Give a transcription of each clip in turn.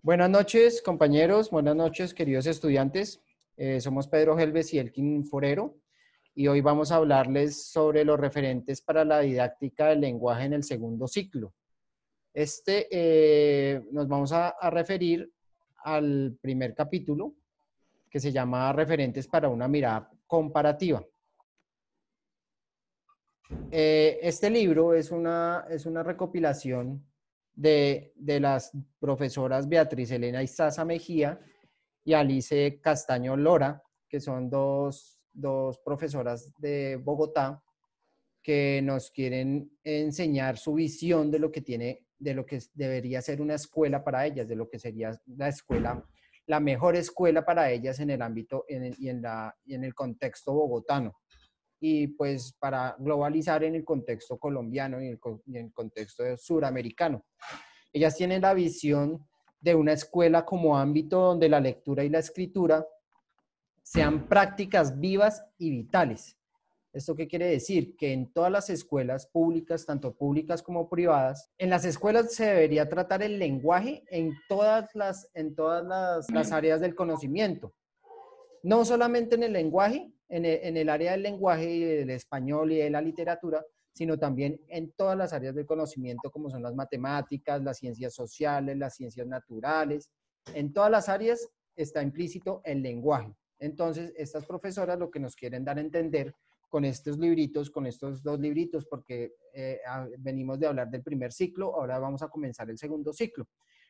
Buenas noches, compañeros. Buenas noches, queridos estudiantes. Somos Pedro Helves y Elkin Forero y hoy vamos a hablarles sobre los referentes para la didáctica del lenguaje en el segundo ciclo. Nos vamos a referir al primer capítulo que se llama Referentes para una mirada comparativa. Este libro es una recopilación de las profesoras Beatriz Elena Izaza Mejía y Alice Castaño Lora, que son dos profesoras de Bogotá que nos quieren enseñar su visión de lo que debería ser una escuela para ellas, de lo que sería la escuela, la mejor escuela para ellas en el ámbito y en el contexto bogotano. Y pues para globalizar en el contexto colombiano y en el contexto suramericano. Ellas tienen la visión de una escuela como ámbito donde la lectura y la escritura sean prácticas vivas y vitales. ¿Esto qué quiere decir? Que en todas las escuelas públicas, tanto públicas como privadas, en las escuelas se debería tratar el lenguaje en todas las áreas del conocimiento. No solamente en el lenguaje, en el área del lenguaje y del español y de la literatura, sino también en todas las áreas del conocimiento, como son las matemáticas, las ciencias sociales, las ciencias naturales. En todas las áreas está implícito el lenguaje. Entonces, estas profesoras lo que nos quieren dar a entender con estos libritos, con estos dos libritos, porque venimos de hablar del primer ciclo, ahora vamos a comenzar el segundo ciclo.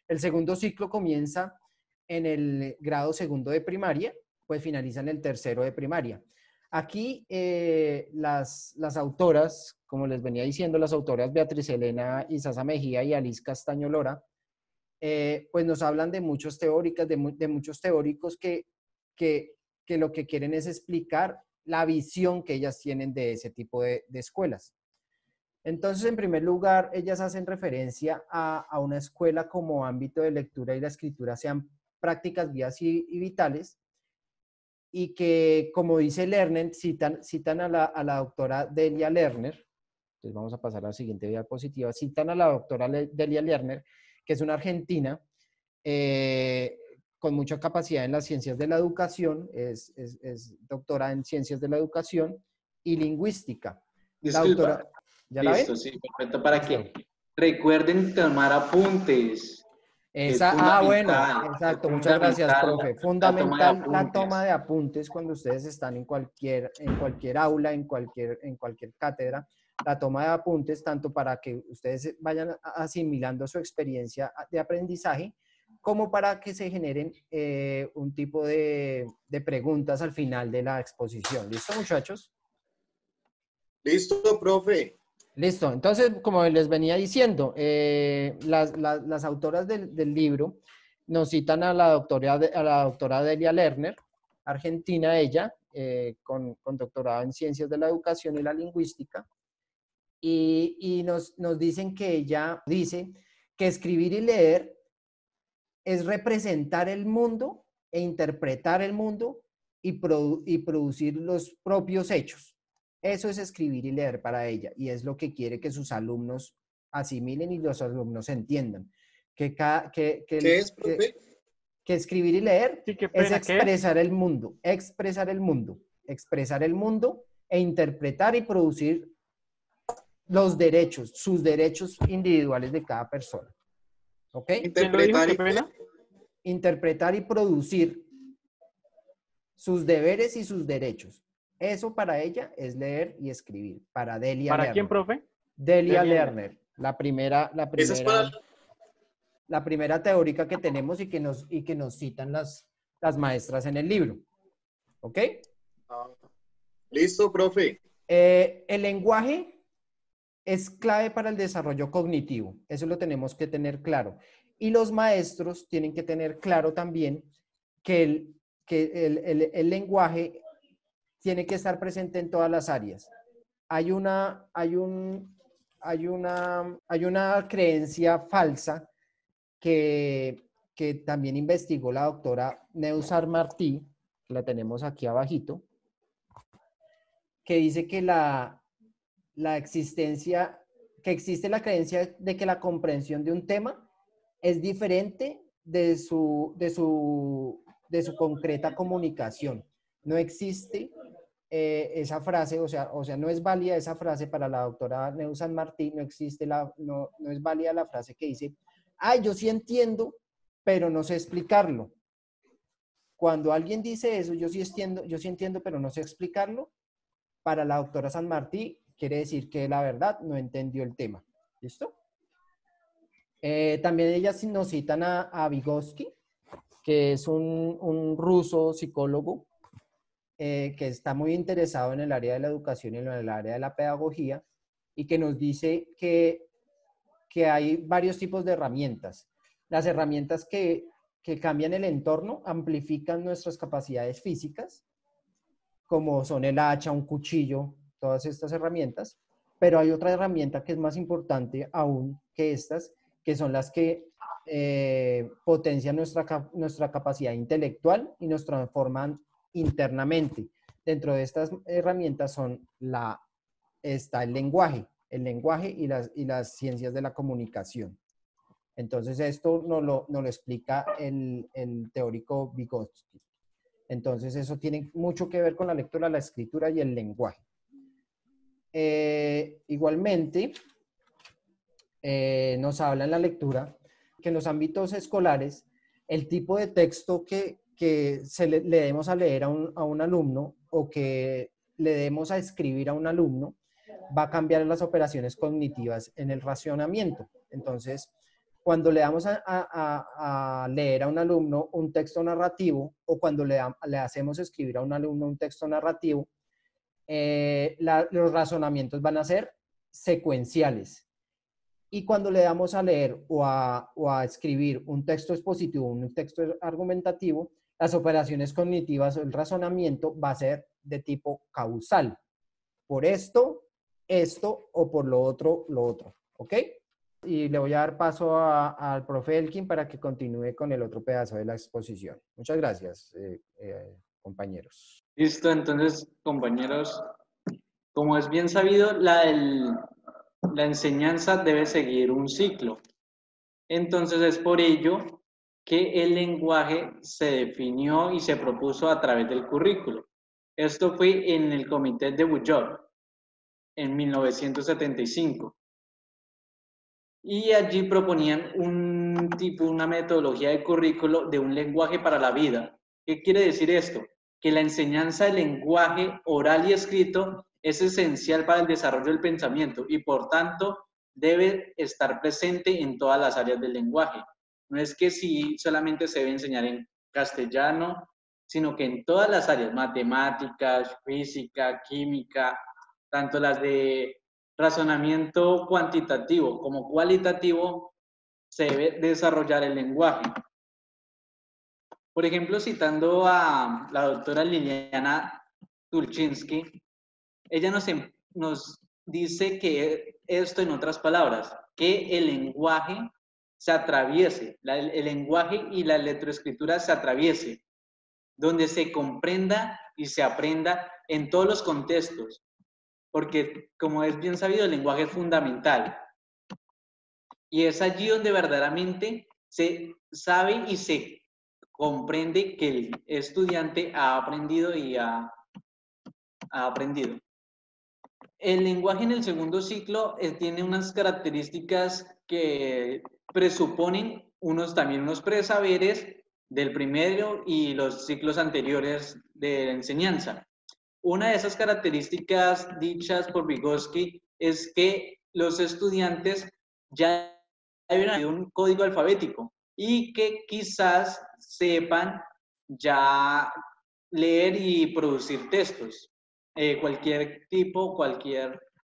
El segundo ciclo comienza en el grado segundo de primaria, pues finalizan el tercero de primaria. Aquí las autoras, como les venía diciendo, las autoras Beatriz Elena Izaza Mejía y Alice Castaño Lora, pues nos hablan de muchos teóricos que lo que quieren es explicar la visión que ellas tienen de ese tipo de escuelas. Entonces, en primer lugar, ellas hacen referencia a una escuela como ámbito de lectura y la escritura sean prácticas vivas y vitales, y que, como dice Lerner, citan a la doctora Delia Lerner. Entonces vamos a pasar a la siguiente diapositiva. Citan a la doctora Delia Lerner, que es una argentina con mucha capacidad en las ciencias de la educación, es doctora en ciencias de la educación y lingüística. Disculpa. La doctora, ¿ya la ven? Listo, sí, perfecto. Para que recuerden tomar apuntes. Bueno, exacto, muchas gracias, profe. Fundamental la toma de apuntes cuando ustedes están en cualquier aula, en cualquier cátedra, la toma de apuntes, tanto para que ustedes vayan asimilando su experiencia de aprendizaje, como para que se generen un tipo de preguntas al final de la exposición. ¿Listo, muchachos? Listo, profe. Listo, entonces, como les venía diciendo, las autoras del libro nos citan a la doctora Delia Lerner, argentina ella, con doctorado en Ciencias de la Educación y la Lingüística, y nos dicen que ella dice que escribir y leer es representar el mundo e interpretar el mundo y producir los propios hechos. Eso es escribir y leer para ella, y es lo que quiere que sus alumnos asimilen y los alumnos entiendan. ¿Qué es, profe? Que escribir y leer es expresar el mundo, expresar el mundo e interpretar y producir los derechos, sus derechos individuales de cada persona. ¿Ok? Interpretar y producir sus deberes y sus derechos. Eso para ella es leer y escribir. Para Delia Lerner. ¿Para quién, profe? Delia Lerner. La primera teórica que tenemos y que nos citan las maestras en el libro. ¿Ok? Listo, profe. El lenguaje es clave para el desarrollo cognitivo. Eso lo tenemos que tener claro. Y los maestros tienen que tener claro también que el lenguaje tiene que estar presente en todas las áreas. Hay una creencia falsa que también investigó la doctora Neusar Martí, que la tenemos aquí abajito, que dice que existe la creencia de que la comprensión de un tema es diferente de su concreta comunicación. No existe esa frase, o sea, no es válida esa frase para la doctora Neus San Martín, no es válida la frase que dice, ay, yo sí entiendo, pero no sé explicarlo. Cuando alguien dice eso, yo sí entiendo, pero no sé explicarlo, para la doctora San Martín quiere decir que la verdad no entendió el tema. ¿Listo? También ellas nos citan a Vygotsky, que es un ruso psicólogo que está muy interesado en el área de la educación y en el área de la pedagogía, y que nos dice que hay varios tipos de herramientas. Las herramientas que cambian el entorno amplifican nuestras capacidades físicas, como son el hacha, un cuchillo, todas estas herramientas, pero hay otra herramienta que es más importante aún que estas, que son las que potencian nuestra capacidad intelectual y nos transforman internamente. Dentro de estas herramientas está el lenguaje y las ciencias de la comunicación. Entonces esto nos lo explica el teórico Vygotsky. Entonces eso tiene mucho que ver con la lectura, la escritura y el lenguaje. Igualmente, nos habla en la lectura que en los ámbitos escolares el tipo de texto que le demos a leer a un alumno o que le demos a escribir a un alumno va a cambiar las operaciones cognitivas en el racionamiento. Entonces, cuando le damos a leer a un alumno un texto narrativo o cuando le hacemos escribir a un alumno un texto narrativo, los razonamientos van a ser secuenciales. Y cuando le damos a leer o a escribir un texto expositivo, un texto argumentativo, las operaciones cognitivas o el razonamiento va a ser de tipo causal. Por esto o por lo otro, ¿ok? Y le voy a dar paso al profe Elkin para que continúe con el otro pedazo de la exposición. Muchas gracias, compañeros. Listo, entonces, compañeros, como es bien sabido, la enseñanza debe seguir un ciclo. Entonces es por ello que el lenguaje se definió y se propuso a través del currículo. Esto fue en el comité de Bujov en 1975. Y allí proponían una metodología de currículo de un lenguaje para la vida. ¿Qué quiere decir esto? Que la enseñanza del lenguaje oral y escrito es esencial para el desarrollo del pensamiento y por tanto debe estar presente en todas las áreas del lenguaje. No es que si solamente se debe enseñar en castellano, sino que en todas las áreas, matemáticas, física, química, tanto las de razonamiento cuantitativo como cualitativo, se debe desarrollar el lenguaje. Por ejemplo, citando a la doctora Liliana Tulchinsky, ella nos dice que esto, en otras palabras, que el lenguaje se atraviese, el lenguaje y la letroescritura se atraviese, donde se comprenda y se aprenda en todos los contextos, porque como es bien sabido, el lenguaje es fundamental. Y es allí donde verdaderamente se sabe y se comprende que el estudiante ha aprendido y ha aprendido. El lenguaje en el segundo ciclo tiene unas características que presuponen también unos presaberes del primero y los ciclos anteriores de la enseñanza. Una de esas características dichas por Vygotsky es que los estudiantes ya deben haber un código alfabético y que quizás sepan ya leer y producir textos. Cualquier tipo,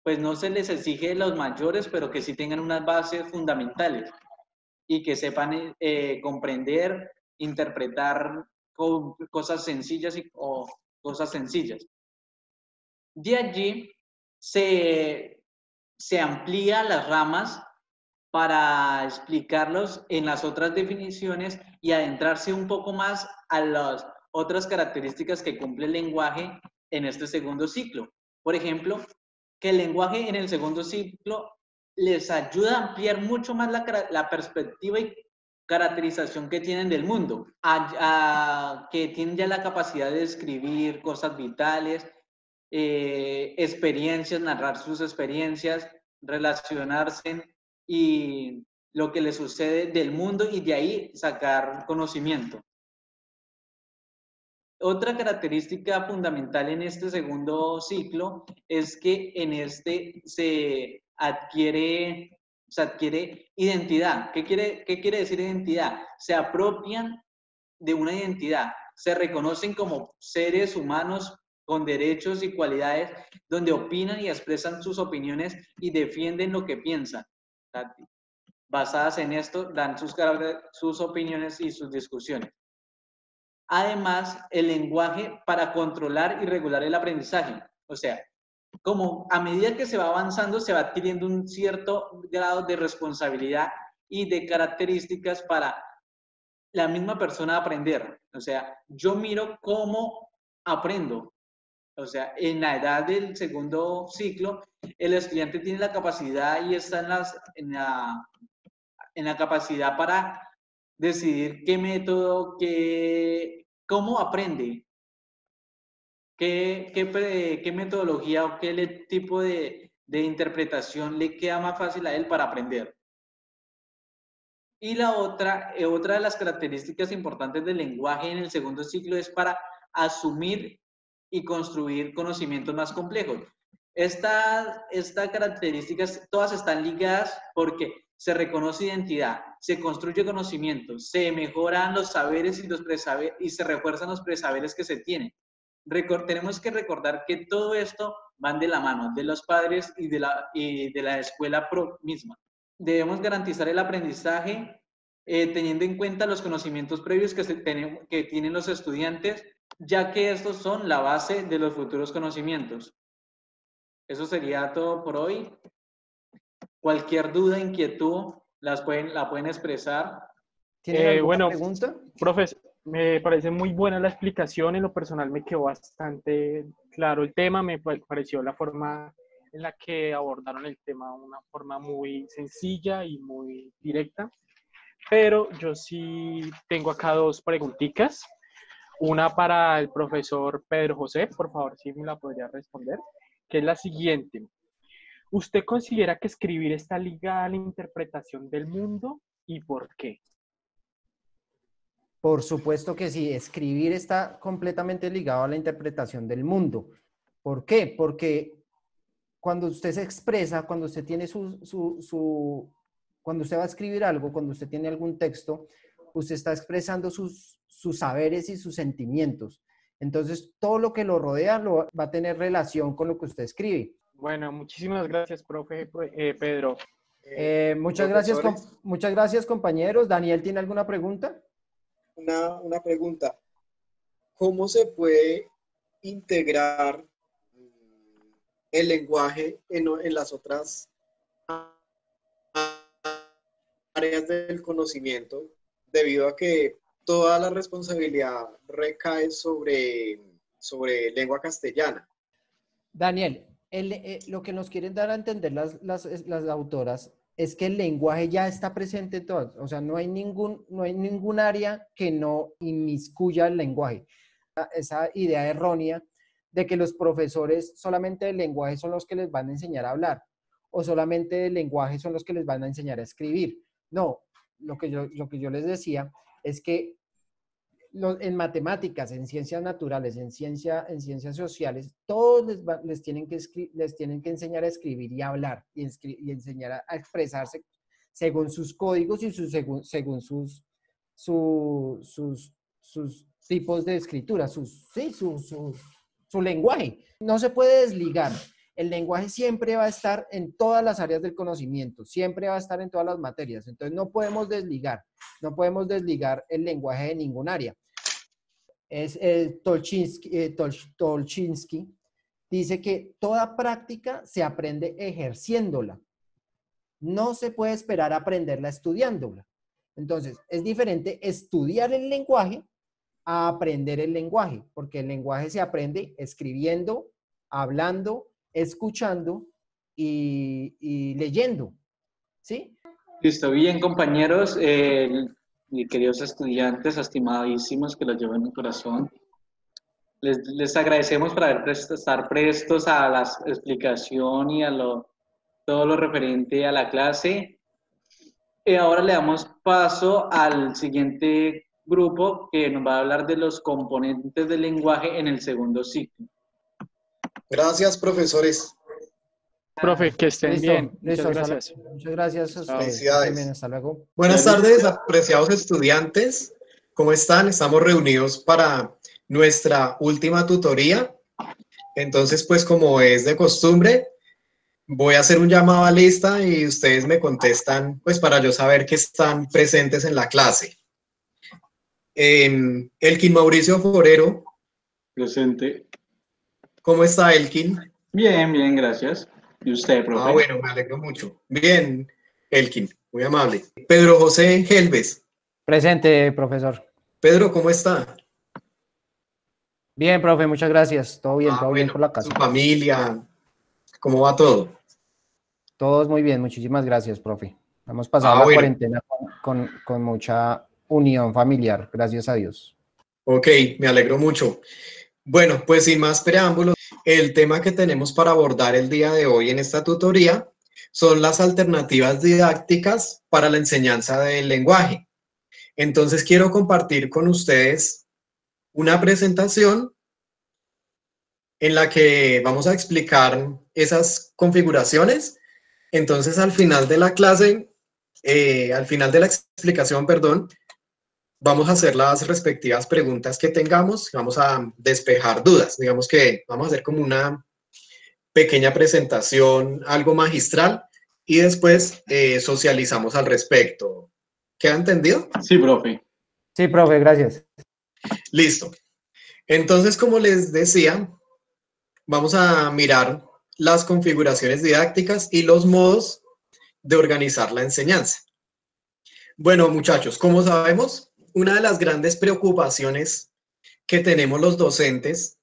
pues no se les exige de los mayores, pero que sí tengan unas bases fundamentales y que sepan comprender, interpretar cosas sencillas o cosas sencillas. De allí se amplía las ramas para explicarlos en las otras definiciones y adentrarse un poco más a las otras características que cumple el lenguaje en este segundo ciclo. Por ejemplo, que el lenguaje en el segundo ciclo les ayuda a ampliar mucho más la perspectiva caracterización que tienen del mundo, que tienen ya la capacidad de escribir cosas vitales, experiencias, narrar sus experiencias, relacionarse y lo que les sucede del mundo y de ahí sacar conocimiento. Otra característica fundamental en este segundo ciclo es que en este se adquiere identidad. ¿Qué quiere decir identidad? Se apropian de una identidad, se reconocen como seres humanos con derechos y cualidades, donde opinan y expresan sus opiniones y defienden lo que piensan. Basadas en esto, dan sus opiniones y sus discusiones. Además, el lenguaje para controlar y regular el aprendizaje. O sea, como a medida que se va avanzando, se va adquiriendo un cierto grado de responsabilidad y de características para la misma persona aprender. O sea, yo miro cómo aprendo. O sea, en la edad del segundo ciclo, el estudiante tiene la capacidad y está en la capacidad para decidir qué método, cómo aprende, qué metodología o qué tipo de interpretación le queda más fácil a él para aprender. Y la otra de las características importantes del lenguaje en el segundo ciclo es para asumir y construir conocimientos más complejos. Estas características todas están ligadas porque se reconoce identidad, se construye conocimiento, se mejoran los saberes y los presaberes y se refuerzan los presaberes que se tienen. Tenemos que recordar que todo esto van de la mano de los padres y de la escuela misma. Debemos garantizar el aprendizaje teniendo en cuenta los conocimientos previos que tienen los estudiantes, ya que estos son la base de los futuros conocimientos. Eso sería todo por hoy. Cualquier duda, inquietud, la pueden expresar. ¿Tienen alguna pregunta? Profesor, me parece muy buena la explicación. En lo personal me quedó bastante claro el tema. Me pareció la forma en la que abordaron el tema, una forma muy sencilla y muy directa. Pero yo sí tengo acá dos preguntitas. Una para el profesor Pedro José, por favor, si me la podría responder, que es la siguiente. ¿Usted considera que escribir está ligado a la interpretación del mundo y por qué? Por supuesto que sí, escribir está completamente ligado a la interpretación del mundo. ¿Por qué? Porque cuando usted se expresa, cuando usted tiene cuando usted va a escribir algo, cuando usted tiene algún texto, usted está expresando sus saberes y sus sentimientos. Entonces, todo lo que lo rodea va a tener relación con lo que usted escribe. Bueno, muchísimas gracias, profe Pedro. Muchas gracias, compañeros. Daniel, ¿tiene alguna pregunta? Una pregunta. ¿Cómo se puede integrar el lenguaje en las otras áreas del conocimiento, debido a que toda la responsabilidad recae sobre lengua castellana? Daniel, lo que nos quieren dar a entender las autoras es que el lenguaje ya está presente en todas. O sea, no hay ningún área que no inmiscuya el lenguaje. Esa idea errónea de que los profesores solamente del lenguaje son los que les van a enseñar a hablar o solamente del lenguaje son los que les van a enseñar a escribir. No, lo que yo les decía es que en matemáticas, en ciencias naturales, en ciencias sociales, todos les tienen que enseñar a escribir y a hablar y enseñar a expresarse según sus códigos y según sus tipos de escritura, su lenguaje. No se puede desligar. El lenguaje siempre va a estar en todas las áreas del conocimiento, siempre va a estar en todas las materias. Entonces no podemos desligar el lenguaje de ningún área. Tolchinsky dice que toda práctica se aprende ejerciéndola. No se puede esperar a aprenderla estudiándola. Entonces, es diferente estudiar el lenguaje a aprender el lenguaje, porque el lenguaje se aprende escribiendo, hablando, escuchando y leyendo. ¿Sí? Listo, bien, compañeros. y queridos estudiantes, estimadísimos que los llevo en el corazón. Les agradecemos por estar prestos a la explicación y a todo lo referente a la clase. Y ahora le damos paso al siguiente grupo que nos va a hablar de los componentes del lenguaje en el segundo ciclo. Gracias, profesores. Profe, que estén Listo, bien. listo. Muchas gracias. Muchas gracias a ustedes. Felicidades. También, hasta luego. Buenas tardes, apreciados estudiantes. ¿Cómo están? Estamos reunidos para nuestra última tutoría. Entonces, pues como es de costumbre, voy a hacer un llamado a lista y ustedes me contestan, pues para yo saber que están presentes en la clase. Elkin Mauricio Forero. Presente. ¿Cómo está, Elkin? Bien, bien, gracias. ¿Y usted, profe? Ah, bueno, me alegro mucho. Bien, Elkin, muy amable. Pedro José Helves. Presente, profesor. Pedro, ¿cómo está? Bien, profe, muchas gracias. Todo bien, todo bien Bueno, por la casa. su familia, ¿cómo va todo? Todos muy bien, muchísimas gracias, profe. Hemos pasado la bueno. cuarentena con mucha unión familiar, gracias a Dios. Ok, me alegro mucho. Bueno, pues sin más preámbulos, el tema que tenemos para abordar el día de hoy en esta tutoría son las alternativas didácticas para la enseñanza del lenguaje. Entonces quiero compartir con ustedes una presentación en la que vamos a explicar esas configuraciones. Entonces al final de la clase, al final de la explicación, perdón, vamos a hacer las respectivas preguntas que tengamos, vamos a despejar dudas. Digamos que vamos a hacer como una pequeña presentación, algo magistral, y después socializamos al respecto. ¿Queda entendido? Sí, profe. Sí, profe, gracias. Listo. Entonces, como les decía, vamos a mirar las configuraciones didácticas y los modos de organizar la enseñanza. Bueno, muchachos, como sabemos, una de las grandes preocupaciones que tenemos los docentes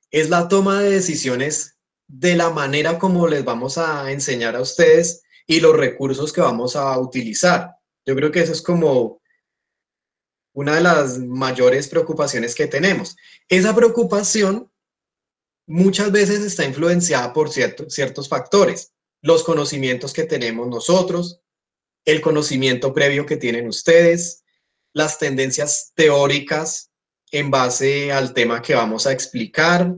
es la toma de decisiones de la manera como les vamos a enseñar a ustedes y los recursos que vamos a utilizar. Yo creo que eso es como una de las mayores preocupaciones que tenemos. Esa preocupación muchas veces está influenciada por ciertos factores, los conocimientos que tenemos nosotros, el conocimiento previo que tienen ustedes, las tendencias teóricas en base al tema que vamos a explicar,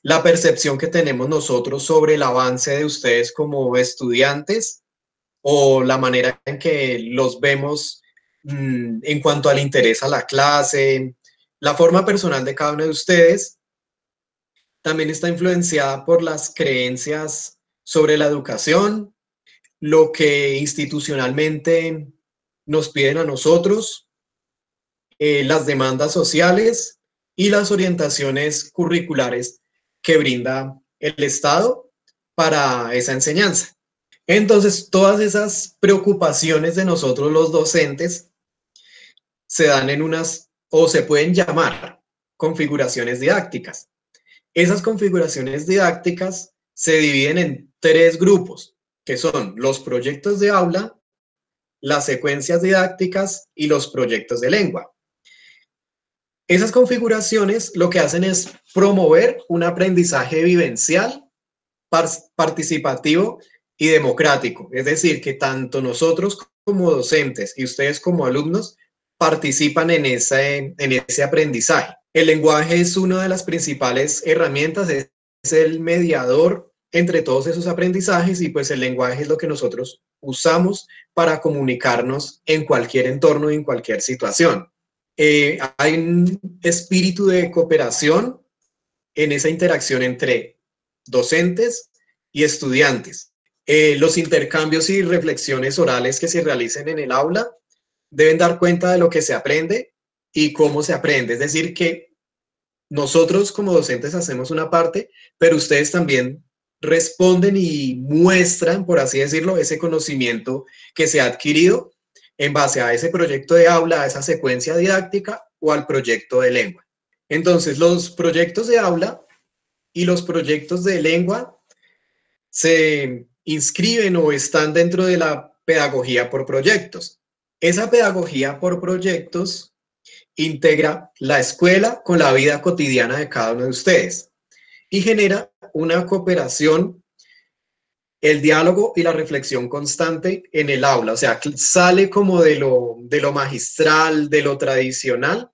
la percepción que tenemos nosotros sobre el avance de ustedes como estudiantes o la manera en que los vemos en cuanto al interés a la clase, la forma personal de cada uno de ustedes. También está influenciada por las creencias sobre la educación, lo que institucionalmente nos piden a nosotros, las demandas sociales y las orientaciones curriculares que brinda el Estado para esa enseñanza. Entonces, todas esas preocupaciones de nosotros los docentes se dan en unas, o se pueden llamar, configuraciones didácticas. Esas configuraciones didácticas se dividen en 3 grupos, que son los proyectos de aula, las secuencias didácticas y los proyectos de lengua. Esas configuraciones lo que hacen es promover un aprendizaje vivencial, participativo y democrático. Es decir, que tanto nosotros como docentes y ustedes como alumnos participan en ese aprendizaje. El lenguaje es una de las principales herramientas, es el mediador entre todos esos aprendizajes y pues el lenguaje es lo que nosotros usamos para comunicarnos en cualquier entorno y en cualquier situación. Hay un espíritu de cooperación en esa interacción entre docentes y estudiantes. Los intercambios y reflexiones orales que se realicen en el aula deben dar cuenta de lo que se aprende y cómo se aprende. Es decir, que nosotros como docentes hacemos una parte, pero ustedes también responden y muestran, por así decirlo, ese conocimiento que se ha adquirido en base a ese proyecto de aula, a esa secuencia didáctica o al proyecto de lengua. Entonces, los proyectos de aula y los proyectos de lengua se inscriben o están dentro de la pedagogía por proyectos. Esa pedagogía por proyectos integra la escuela con la vida cotidiana de cada uno de ustedes y genera una cooperación, el diálogo y la reflexión constante en el aula. O sea, sale como de lo magistral, de lo tradicional,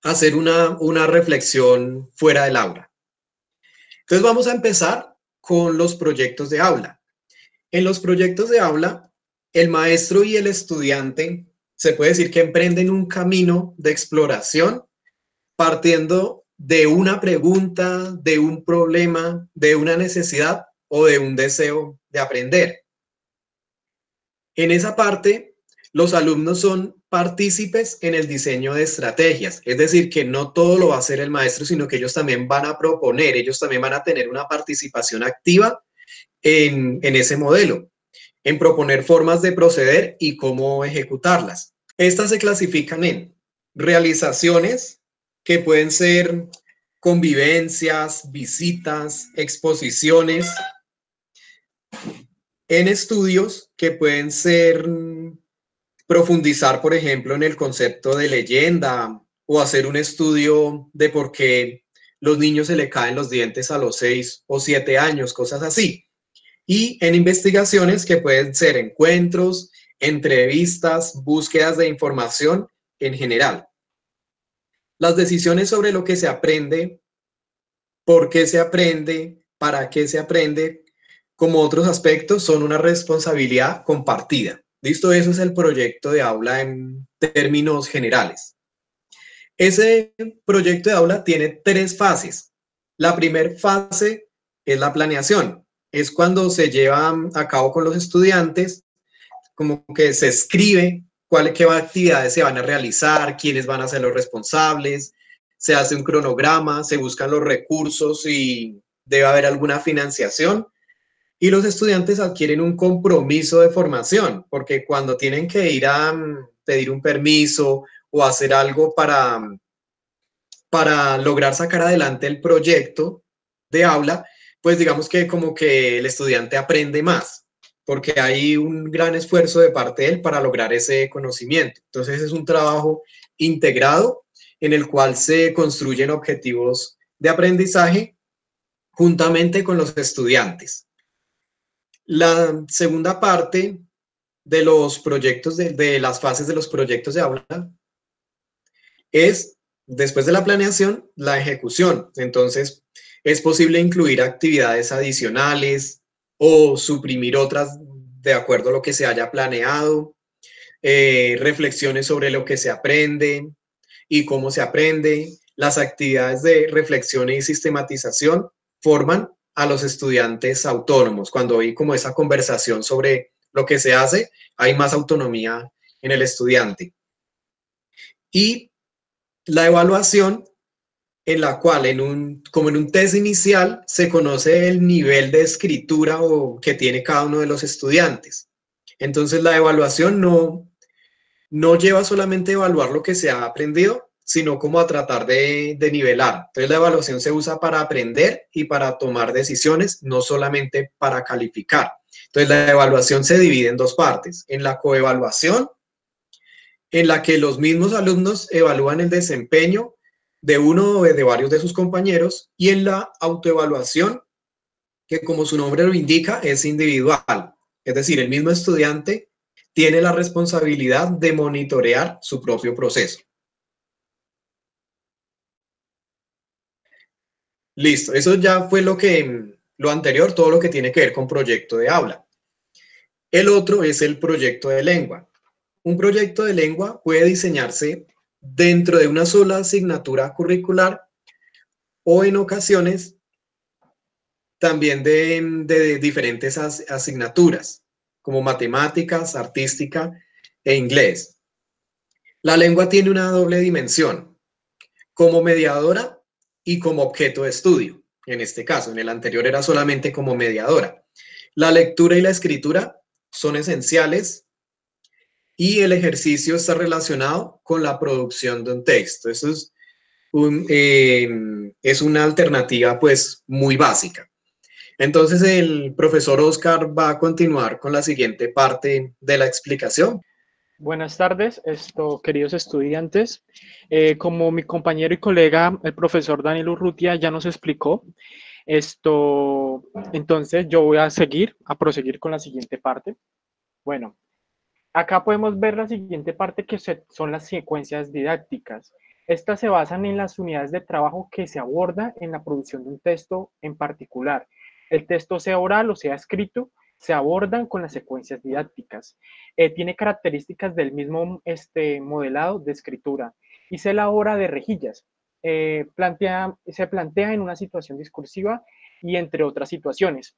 hacer una reflexión fuera del aula. Entonces vamos a empezar con los proyectos de aula. En los proyectos de aula, el maestro y el estudiante se puede decir que emprenden un camino de exploración partiendo de una pregunta, de un problema, de una necesidad o de un deseo de aprender. En esa parte, los alumnos son partícipes en el diseño de estrategias, es decir, que no todo lo va a hacer el maestro, sino que ellos también van a proponer, ellos también van a tener una participación activa en ese modelo, en proponer formas de proceder y cómo ejecutarlas. Estas se clasifican en realizaciones, que pueden ser convivencias, visitas, exposiciones, en estudios, que pueden ser profundizar, por ejemplo, en el concepto de leyenda o hacer un estudio de por qué los niños se le caen los dientes a los 6 o 7 años, cosas así. Y en investigaciones, que pueden ser encuentros, entrevistas, búsquedas de información en general. Las decisiones sobre lo que se aprende, por qué se aprende, para qué se aprende, como otros aspectos, son una responsabilidad compartida. ¿Listo? Eso es el proyecto de aula en términos generales. Ese proyecto de aula tiene 3 fases. La primera fase es la planeación. Es cuando se lleva a cabo con los estudiantes, como que se escribe qué actividades se van a realizar, quiénes van a ser los responsables, se hace un cronograma, se buscan los recursos y debe haber alguna financiación. Y los estudiantes adquieren un compromiso de formación, porque cuando tienen que ir a pedir un permiso o hacer algo para lograr sacar adelante el proyecto de aula, pues digamos que como que el estudiante aprende más, porque hay un gran esfuerzo de parte de él para lograr ese conocimiento. Entonces es un trabajo integrado en el cual se construyen objetivos de aprendizaje juntamente con los estudiantes. La segunda parte de los proyectos, de las fases de los proyectos de aula, es, después de la planeación, la ejecución. Entonces, es posible incluir actividades adicionales o suprimir otras de acuerdo a lo que se haya planeado, reflexiones sobre lo que se aprende y cómo se aprende. Las actividades de reflexión y sistematización forman a los estudiantes autónomos. Cuando hay como esa conversación sobre lo que se hace, hay más autonomía en el estudiante. Y la evaluación, en la cual como en un test inicial se conoce el nivel de escritura que tiene cada uno de los estudiantes. Entonces la evaluación no lleva solamente a evaluar lo que se ha aprendido, sino como a tratar de nivelar. Entonces la evaluación se usa para aprender y para tomar decisiones, no solamente para calificar. Entonces la evaluación se divide en 2 partes, en la coevaluación, en la que los mismos alumnos evalúan el desempeño de uno o de varios de sus compañeros, y en la autoevaluación, que como su nombre lo indica, es individual. Es decir, el mismo estudiante tiene la responsabilidad de monitorear su propio proceso. Listo, eso ya fue lo anterior, todo lo que tiene que ver con proyecto de aula. El otro es el proyecto de lengua. Un proyecto de lengua puede diseñarse dentro de una sola asignatura curricular o en ocasiones también de diferentes asignaturas, como matemáticas, artística e inglés. La lengua tiene una doble dimensión, como mediadora y como objeto de estudio. En este caso, en el anterior era solamente como mediadora. La lectura y la escritura son esenciales y el ejercicio está relacionado con la producción de un texto. Eso es una alternativa pues muy básica. Entonces el profesor Oscar va a continuar con la siguiente parte de la explicación. Buenas tardes, queridos estudiantes. Como mi compañero y colega, el profesor Daniel Urrutia, ya nos explicó, entonces yo voy a proseguir con la siguiente parte. Bueno, acá podemos ver la siguiente parte son las secuencias didácticas. Estas se basan en las unidades de trabajo que se aborda en la producción de un texto en particular. El texto sea oral o sea escrito, se abordan con las secuencias didácticas. Tiene características del mismo modelado de escritura y se elabora de rejillas. Se plantea en una situación discursiva y entre otras situaciones.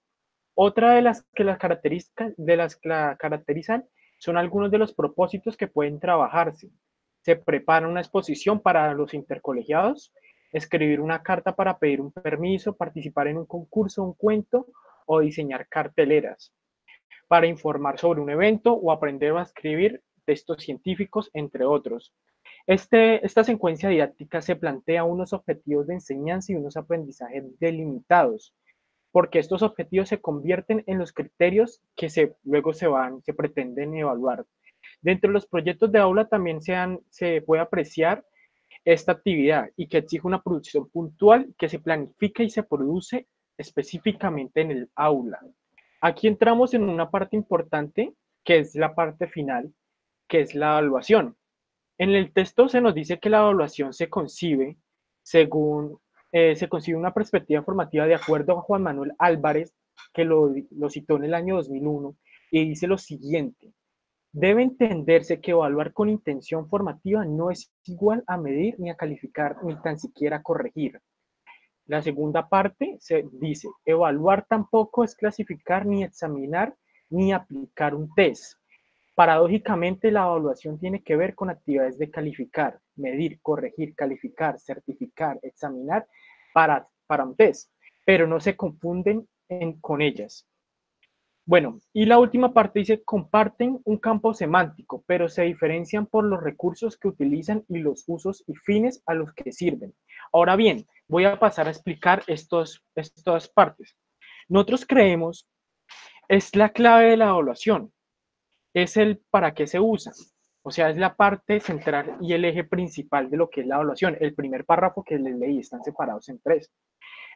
Otra de las características de las que la caracterizan son algunos de los propósitos que pueden trabajarse. Se prepara una exposición para los intercolegiados, escribir una carta para pedir un permiso, participar en un concurso, un cuento o diseñar carteleras para informar sobre un evento o aprender a escribir textos científicos, entre otros. Esta secuencia didáctica se plantea unos objetivos de enseñanza y unos aprendizajes delimitados, porque estos objetivos se convierten en los criterios que luego se pretenden evaluar. Dentro de los proyectos de aula también se puede apreciar esta actividad y que exige una producción puntual que se planifica y se produce específicamente en el aula. Aquí entramos en una parte importante que es la parte final, que es la evaluación. En el texto se nos dice que la evaluación se concibe según se concibe una perspectiva formativa de acuerdo a Juan Manuel Álvarez, que lo citó en el año 2001, y dice lo siguiente: debe entenderse que evaluar con intención formativa no es igual a medir ni a calificar ni tan siquiera a corregir. La segunda parte se dice: evaluar tampoco es clasificar ni examinar ni aplicar un test. Paradójicamente, la evaluación tiene que ver con actividades de calificar, medir, corregir, calificar, certificar, examinar para un test, pero no se confunden con ellas. Bueno, y la última parte dice: comparten un campo semántico, pero se diferencian por los recursos que utilizan y los usos y fines a los que sirven. Ahora bien, voy a pasar a explicar estas partes. Nosotros creemos, es la clave de la evaluación, es el para qué se usa. O sea, es la parte central y el eje principal de lo que es la evaluación. El primer párrafo que les leí están separados en tres.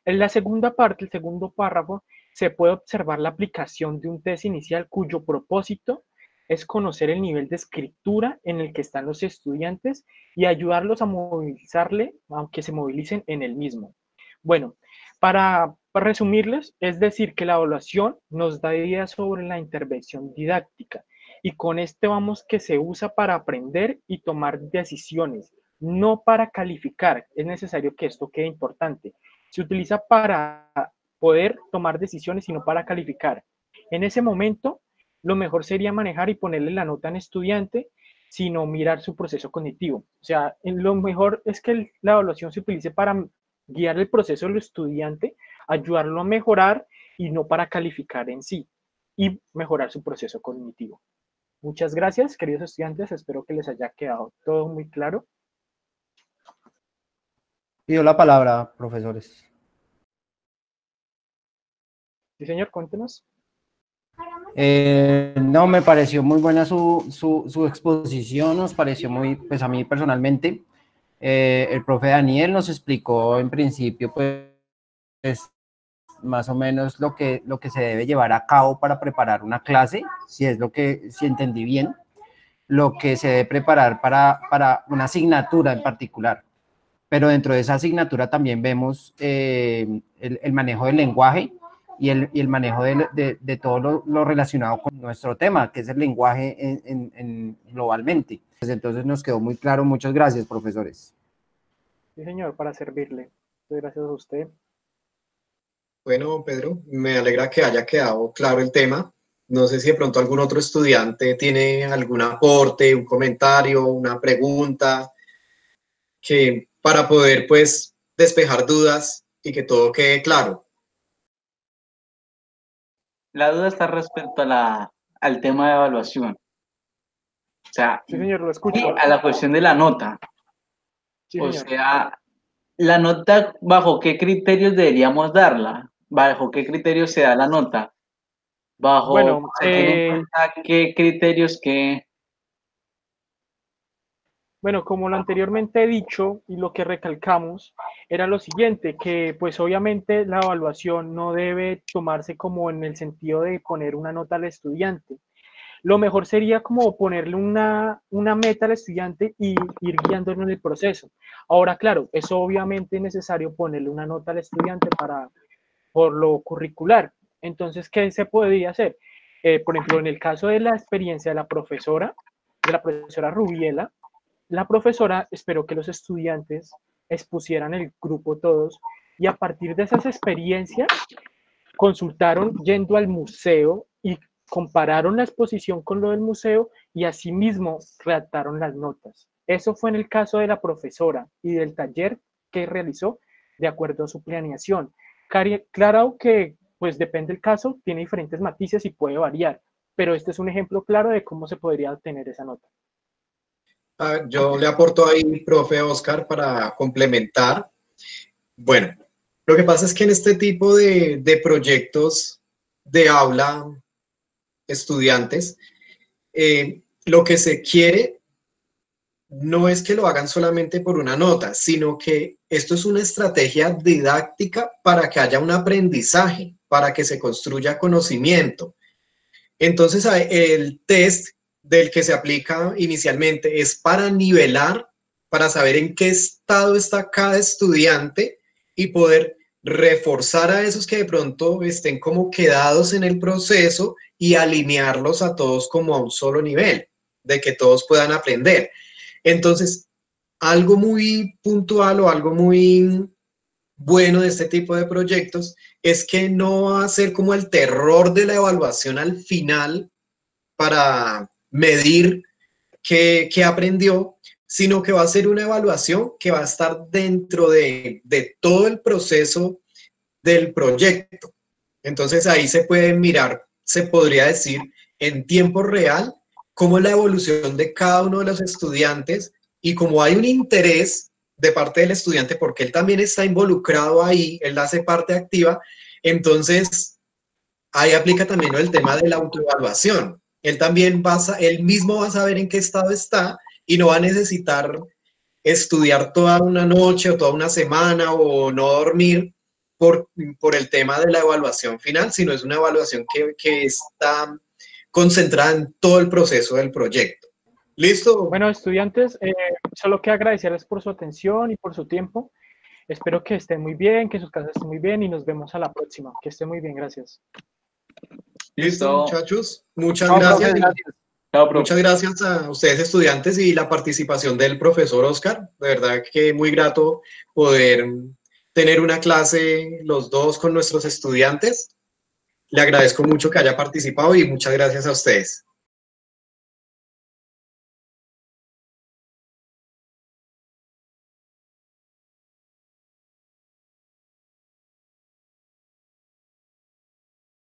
En la segunda parte, el segundo párrafo, se puede observar la aplicación de un test inicial cuyo propósito es conocer el nivel de escritura en el que están los estudiantes y ayudarlos a movilizarle, aunque se movilicen en el mismo. Bueno, para resumirles, es decir, que la evaluación nos da ideas sobre la intervención didáctica y con este vamos que se usa para aprender y tomar decisiones, no para calificar. Es necesario que esto quede importante. Se utiliza para poder tomar decisiones y no para calificar. En ese momento, lo mejor sería manejar y ponerle la nota en estudiante, sino mirar su proceso cognitivo. O sea, lo mejor es que la evaluación se utilice para guiar el proceso del estudiante, ayudarlo a mejorar y no para calificar en sí y mejorar su proceso cognitivo. Muchas gracias, queridos estudiantes. Espero que les haya quedado todo muy claro. Pido la palabra, profesores. Sí, señor, cuéntenos. No, me pareció muy buena su exposición, nos pareció muy, pues a mí personalmente, el profe Daniel nos explicó en principio, pues, más o menos lo que se debe llevar a cabo para preparar una clase, si entendí bien, lo que se debe preparar para una asignatura en particular. Pero dentro de esa asignatura también vemos el manejo del lenguaje y el manejo de todo lo relacionado con nuestro tema, que es el lenguaje globalmente. Pues entonces nos quedó muy claro. Muchas gracias, profesores. Sí, señor, para servirle. Muchas gracias a usted. Bueno, Pedro, me alegra que haya quedado claro el tema. No sé si de pronto algún otro estudiante tiene algún aporte, un comentario, una pregunta, que para poder pues despejar dudas y que todo quede claro. La duda está respecto al tema de evaluación. O sea, Sí, señor, lo escucho. y a la cuestión de la nota. Sí, O señor. sea, la nota, ¿bajo qué criterios deberíamos darla? ¿Bajo qué criterios se da la nota? ¿Bajo, Bueno, se tiene en cuenta qué criterios, Bueno, como lo anteriormente he dicho y lo que recalcamos era lo siguiente, que pues obviamente la evaluación no debe tomarse como en el sentido de poner una nota al estudiante. Lo mejor sería como ponerle una meta al estudiante y ir guiándolo en el proceso. Ahora, claro, eso obviamente es necesario ponerle una nota al estudiante por lo curricular. Entonces, ¿qué se podría hacer? Por ejemplo, en el caso de la experiencia de la profesora Rubiela, la profesora esperó que los estudiantes expusieran el grupo todos y a partir de esas experiencias consultaron yendo al museo y compararon la exposición con lo del museo y asimismo redactaron las notas. Eso fue en el caso de la profesora y del taller que realizó de acuerdo a su planeación. Claro que pues depende del caso, tiene diferentes matices y puede variar, pero este es un ejemplo claro de cómo se podría obtener esa nota. Yo le aporto ahí, profe Oscar, para complementar. Bueno, lo que pasa es que en este tipo de proyectos de aula, estudiantes, lo que se quiere no es que lo hagan solamente por una nota, sino que esto es una estrategia didáctica para que haya un aprendizaje, para que se construya conocimiento. Entonces, el test del que se aplica inicialmente es para nivelar, para saber en qué estado está cada estudiante y poder reforzar a esos que de pronto estén como quedados en el proceso y alinearlos a todos como a un solo nivel, de que todos puedan aprender. Entonces, algo muy puntual o algo muy bueno de este tipo de proyectos es que no va a ser como el terror de la evaluación al final para medir qué aprendió, sino que va a ser una evaluación que va a estar dentro de todo el proceso del proyecto. Entonces ahí se puede mirar, se podría decir en tiempo real, cómo es la evolución de cada uno de los estudiantes y cómo hay un interés de parte del estudiante, porque él también está involucrado ahí, él hace parte activa, entonces ahí aplica también el tema de la autoevaluación. Él también él mismo va a saber en qué estado está y no va a necesitar estudiar toda una noche o toda una semana o no dormir por el tema de la evaluación final, sino es una evaluación que está concentrada en todo el proceso del proyecto. ¿Listo? Bueno, estudiantes, solo quiero agradecerles por su atención y por su tiempo. Espero que estén muy bien, que sus casas estén muy bien y nos vemos a la próxima. Que estén muy bien, gracias. ¿Listo, muchachos? Muchas Chao, gracias. profe, gracias. Chao, profe. Muchas gracias a ustedes estudiantes y la participación del profesor Oscar. De verdad que muy grato poder tener una clase los dos con nuestros estudiantes. Le agradezco mucho que haya participado y muchas gracias a ustedes.